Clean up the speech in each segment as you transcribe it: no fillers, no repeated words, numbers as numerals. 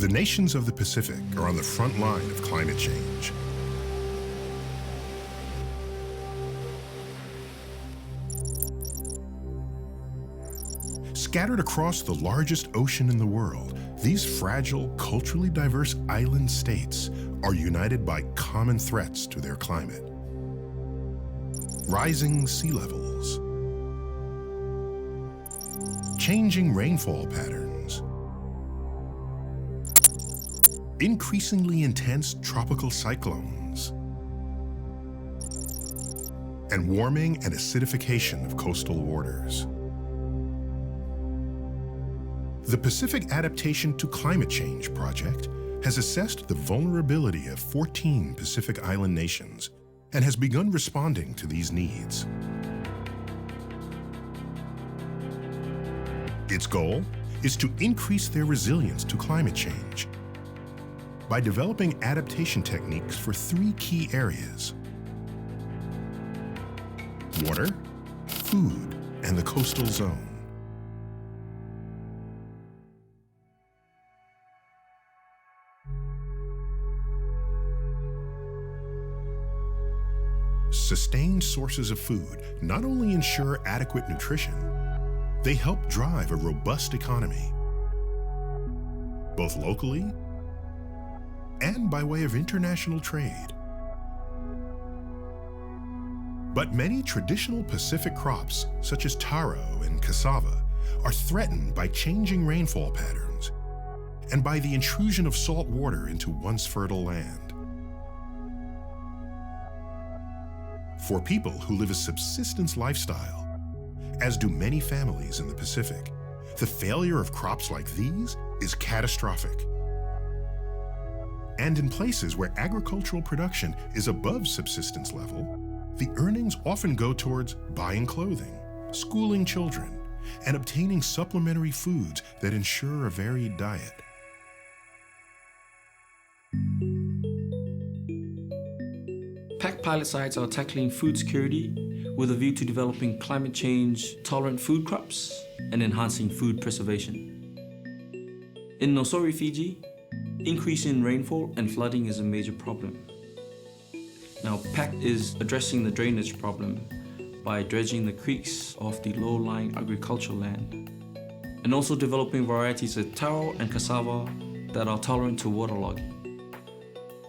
The nations of the Pacific are on the front line of climate change. Scattered across the largest ocean in the world, these fragile, culturally diverse island states are united by common threats to their climate. Rising sea levels, changing rainfall patterns, increasingly intense tropical cyclones, and warming and acidification of coastal waters. The Pacific Adaptation to Climate Change Project has assessed the vulnerability of 14 Pacific Island nations and has begun responding to these needs. Its goal is to increase their resilience to climate change by developing adaptation techniques for 3 key areas: water, food, and the coastal zone. Sustained sources of food not only ensure adequate nutrition, they help drive a robust economy, both locally and by way of international trade. But many traditional Pacific crops, such as taro and cassava, are threatened by changing rainfall patterns and by the intrusion of salt water into once fertile land. For people who live a subsistence lifestyle, as do many families in the Pacific, the failure of crops like these is catastrophic. And in places where agricultural production is above subsistence level, the earnings often go towards buying clothing, schooling children, and obtaining supplementary foods that ensure a varied diet. PAC pilot sites are tackling food security with a view to developing climate change tolerant food crops and enhancing food preservation. In Nausori, Fiji, increase in rainfall and flooding is a major problem. Now, PAC is addressing the drainage problem by dredging the creeks of the low-lying agricultural land, and also developing varieties of taro and cassava that are tolerant to waterlogging.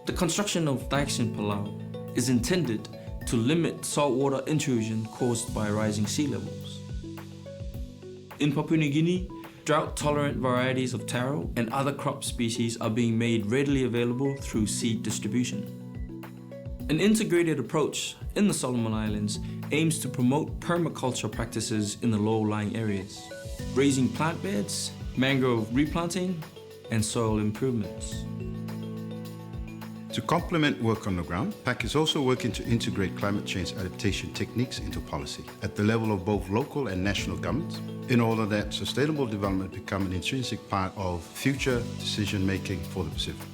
The construction of dikes in Palau is intended to limit saltwater intrusion caused by rising sea levels. In Papua New Guinea, drought-tolerant varieties of taro and other crop species are being made readily available through seed distribution. An integrated approach in the Solomon Islands aims to promote permaculture practices in the low-lying areas, raising plant beds, mangrove replanting, and soil improvements. To complement work on the ground, PAC is also working to integrate climate change adaptation techniques into policy at the level of both local and national governments in order that sustainable development become an intrinsic part of future decision-making for the Pacific.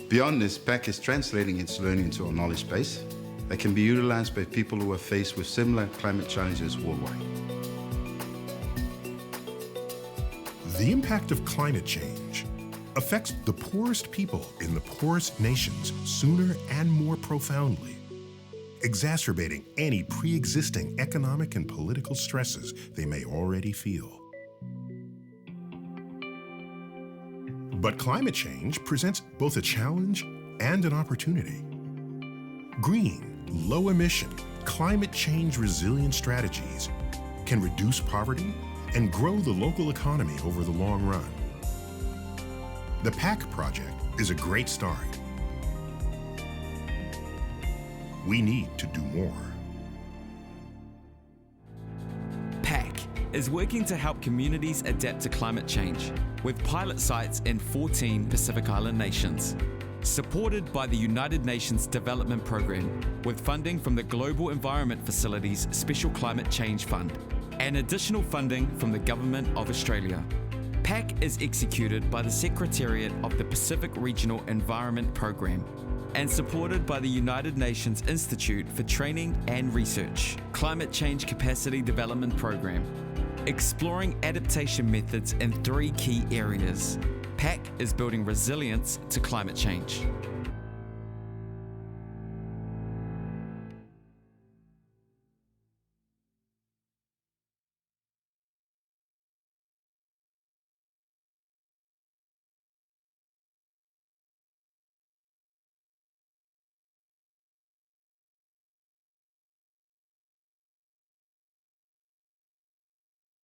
Beyond this, PAC is translating its learning into a knowledge base that can be utilized by people who are faced with similar climate challenges worldwide. The impact of climate change affects the poorest people in the poorest nations sooner and more profoundly, exacerbating any pre-existing economic and political stresses they may already feel. But climate change presents both a challenge and an opportunity. Green, low-emission, climate change resilient strategies can reduce poverty and grow the local economy over the long run. The PAC project is a great start. We need to do more. PAC is working to help communities adapt to climate change with pilot sites in 14 Pacific Island nations. Supported by the United Nations Development Programme with funding from the Global Environment Facility's Special Climate Change Fund and additional funding from the Government of Australia. PAC is executed by the Secretariat of the Pacific Regional Environment Programme and supported by the United Nations Institute for Training and Research, Climate Change Capacity Development Programme, exploring adaptation methods in 3 key areas: PAC is building resilience to climate change.